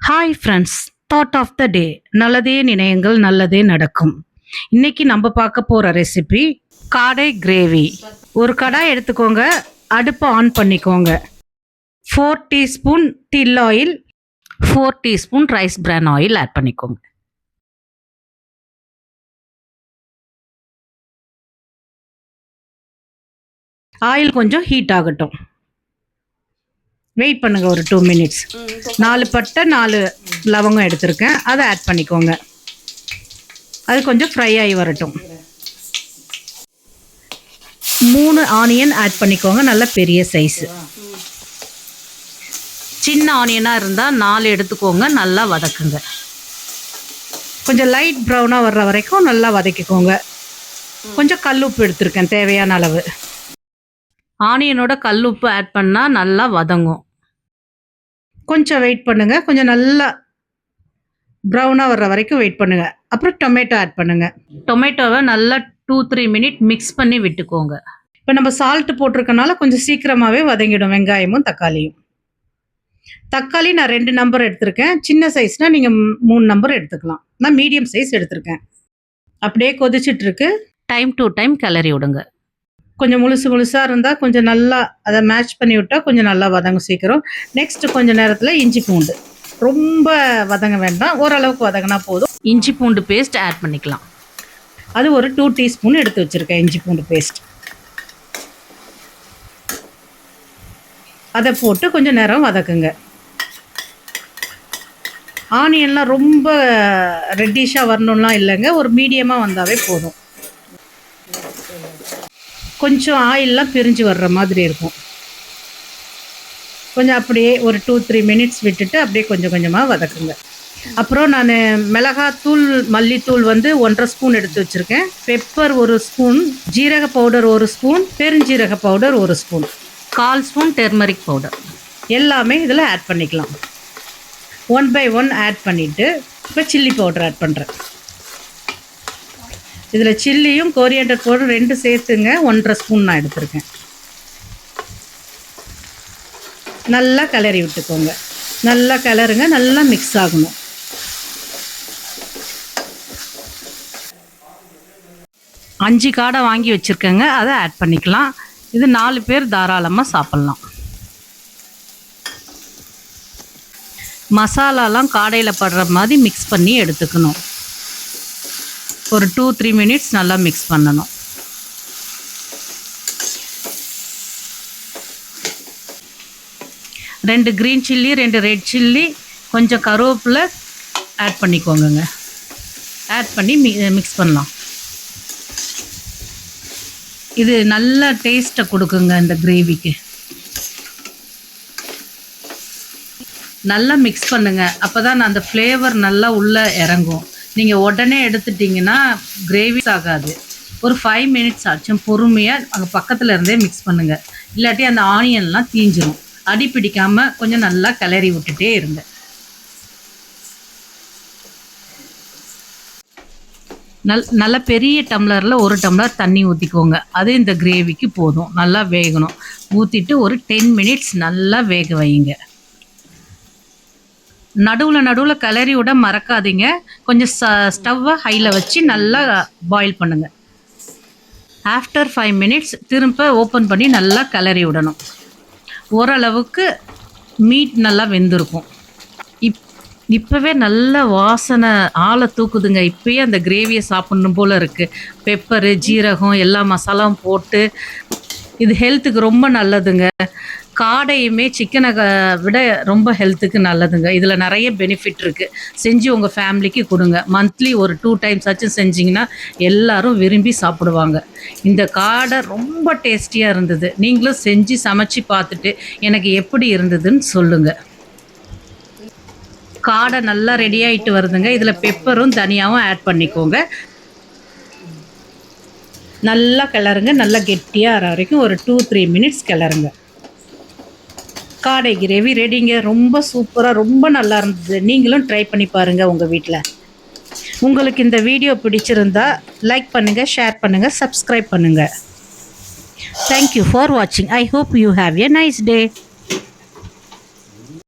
Hi friends, thought of the day. நல்லதே நினையுங்கள், நல்லதே நடக்கும். இன்னைக்கு நம்ம பார்க்க போகிற ரெசிபி காடை கிரேவி. ஒரு கடாய் எடுத்துக்கோங்க, அடுப்பை ஆன் பண்ணிக்கோங்க. 4 teaspoon til oil, 4 teaspoon rice bran oil add பண்ணிக்கோங்க. ஆயில் கொஞ்சம் ஹீட் ஆகட்டும். வெயிட் பண்ணுங்கள் ஒரு 2 மினிட்ஸ். 4 பட்டை 4 லவங்கம் எடுத்திருக்கேன், அதை ஆட் பண்ணிக்கோங்க. அது கொஞ்சம் ஃப்ரை ஆகி வரட்டும். 3 ஆனியன் ஆட் பண்ணிக்கோங்க, நல்ல பெரிய சைஸு. சின்ன ஆனியனாக இருந்தால் 4 எடுத்துக்கோங்க, நல்லா வதக்குங்க. கொஞ்சம் லைட் ப்ரௌனாக வர்ற வரைக்கும் நல்லா வதக்கிக்கோங்க. கொஞ்சம் கல்லுப்பு எடுத்திருக்கேன் தேவையான அளவு. ஆனியனோட கல்லுப்பு ஆட் பண்ணால் நல்லா வதங்கும். கொஞ்சம் வெயிட் பண்ணுங்கள், கொஞ்சம் நல்லா ப்ரௌனாக வர்ற வரைக்கும் வெயிட் பண்ணுங்கள். அப்புறம் டொமேட்டோ ஆட் பண்ணுங்கள். டொமேட்டோவை நல்லா 2-3 மினிட் மிக்ஸ் பண்ணி விட்டுக்கோங்க. இப்போ நம்ம சால்ட்டு போட்டிருக்கனால கொஞ்சம் சீக்கிரமாகவே வதங்கிடும் வெங்காயமும் தக்காளியும். தக்காளி நான் 2 நம்பர் எடுத்திருக்கேன். சின்ன சைஸ்னால் நீங்கள் 3 நம்பர் எடுத்துக்கலாம். நான் மீடியம் சைஸ் எடுத்திருக்கேன். அப்படியே கொதிச்சிட்ருக்கு. டைம் டு டைம் கிளறி விடுங்க. கொஞ்சம் முழுசாக இருந்தால் கொஞ்சம் நல்லா அதை மேட்ச் பண்ணி விட்டால் கொஞ்சம் நல்லா வதங்கும் சீக்கிரம். நெக்ஸ்ட்டு கொஞ்சம் நேரத்தில் இஞ்சி பூண்டு, ரொம்ப வதங்க வேண்டாம், ஓரளவுக்கு வதங்கினா போதும். இஞ்சி பூண்டு பேஸ்ட் ஆட் பண்ணிக்கலாம். அது ஒரு 2 டீஸ்பூன் எடுத்து வச்சுருக்கேன் இஞ்சி பூண்டு பேஸ்ட். அதை போட்டு கொஞ்சம் நேரம் வதக்குங்க. ஆனியன்லாம் ரொம்ப ரெட்டிஷாக வரணும்லாம் இல்லைங்க, ஒரு மீடியமாக வந்தாவே போதும். கொஞ்சம் ஆயிலெலாம் பிரிஞ்சு வர்ற மாதிரி இருக்கும். கொஞ்சம் அப்படியே ஒரு 2-3 மினிட்ஸ் விட்டுட்டு அப்படியே கொஞ்சம் கொஞ்சமாக வதக்குங்க. அப்புறம் நான் மிளகாத்தூள் மல்லித்தூள் 1.5 ஸ்பூன் எடுத்து வச்சுருக்கேன். பெப்பர் 1 ஸ்பூன், ஜீரக பவுடர் 1 ஸ்பூன், பெருஞ்சீரக powder 1 spoon, 1/4 spoon turmeric powder எல்லாமே இதில் ஆட் பண்ணிக்கலாம். 1 by 1 ஆட் பண்ணிவிட்டு இப்போ சில்லி பவுடர் ஆட் பண்ணுறேன். இதில் சில்லியும் கோரியண்டர் பவுடர் 2 சேர்த்துங்க, 1.5 ஸ்பூன் நான் எடுத்திருக்கேன். நல்லா கிளறி விட்டுக்கோங்க. நல்லா கிளறுங்க, நல்லா மிக்ஸ் ஆகணும். அஞ்சு காடை வாங்கி வச்சுருக்கேங்க, அதை ஆட் பண்ணிக்கலாம். இது 4 பேர் தாராளமாக சாப்பிட்லாம். மசாலாலாம் காடையில் படுற மாதிரி மிக்ஸ் பண்ணி எடுத்துக்கணும். ஒரு 2-3 மினிட்ஸ் நல்லா மிக்ஸ் பண்ணணும். ரெண்டு க்ரீன் சில்லி, 2 ரெட் சில்லி, கொஞ்சம் கருவேப்பிலை ஆட் பண்ணிக்கோங்க. ஆட் பண்ணி மிக்ஸ் பண்ணலாம். இது நல்ல டேஸ்ட்டை கொடுக்குங்க இந்த கிரேவிக்கு. நல்லா மிக்ஸ் பண்ணுங்கள், அப்போ தான் அந்த ஃப்ளேவர் நல்லா உள்ளே இறங்கும். நீங்கள் உடனே எடுத்துட்டிங்கன்னா கிரேவி ஆகாது. ஒரு 5 மினிட்ஸ் ஆச்சும் பொறுமையாக அங்கே பக்கத்தில் இருந்தே மிக்ஸ் பண்ணுங்கள். இல்லாட்டி அந்த ஆனியன்லாம் தீஞ்சிரும். அடி பிடிக்காமல் கொஞ்சம் நல்லா கிளறி விட்டுட்டே இருங்க. நல்ல பெரிய டம்ளரில் 1 டம்ளர் தண்ணி ஊற்றிக்கோங்க. அது இந்த கிரேவிக்கு போதும். நல்லா வேகணும். ஊற்றிட்டு ஒரு 10 மினிட்ஸ் நல்லா வேக வைங்க. நடுவில் கிளறி விட மறக்காதீங்க. கொஞ்சம் ஸ்டவ்வை ஹையில் வச்சு நல்லா பாயில் பண்ணுங்கள். ஆஃப்டர் 5 மினிட்ஸ் திரும்ப ஓப்பன் பண்ணி நல்லா கிளறி விடணும். ஓரளவுக்கு மீட் நல்லா வெந்திருக்கும். இப்போவே நல்ல வாசனை ஆளை தூக்குதுங்க. இப்போயே அந்த கிரேவியை சாப்பிட்ணும் போல் இருக்குது. பெப்பரு, ஜீரகம் எல்லா மசாலாவும் போட்டு. இது ஹெல்த்துக்கு ரொம்ப நல்லதுங்க. காடையுமே சிக்கனை விட ரொம்ப ஹெல்த்துக்கு நல்லதுங்க. இதில் நிறைய பெனிஃபிட் இருக்குது. செஞ்சு உங்கள் ஃபேமிலிக்கு கொடுங்க. மந்த்லி ஒரு 2 டைம்ஸ் ஆச்சும் செஞ்சிங்கன்னா எல்லோரும் விரும்பி சாப்பிடுவாங்க. இந்த காடை ரொம்ப டேஸ்டியாக இருந்தது. நீங்களும் செஞ்சு சமைச்சு பார்த்துட்டு எனக்கு எப்படி இருந்ததுன்னு சொல்லுங்கள். காடை நல்லா ரெடி ஆகிட்டு வருதுங்க. இதில் பெப்பரும் தனியாகவும் ஆட் பண்ணிக்கோங்க. நல்லா கிளறுங்க. நல்லா கெட்டியாக ஆற வரைக்கும் ஒரு 2-3 மினிட்ஸ் கிளறுங்க. காடை கிரேவி ரெடிங்க. ரொம்ப சூப்பராக, ரொம்ப நல்லா இருந்தது. நீங்களும் ட்ரை பண்ணி பாருங்கள் உங்கள் வீட்டில். உங்களுக்கு இந்த வீடியோ பிடிச்சிருந்தா லைக் பண்ணுங்கள், ஷேர் பண்ணுங்கள், சப்ஸ்கிரைப் பண்ணுங்கள். தேங்க்யூ ஃபார் வாட்சிங். I hope you have a nice day.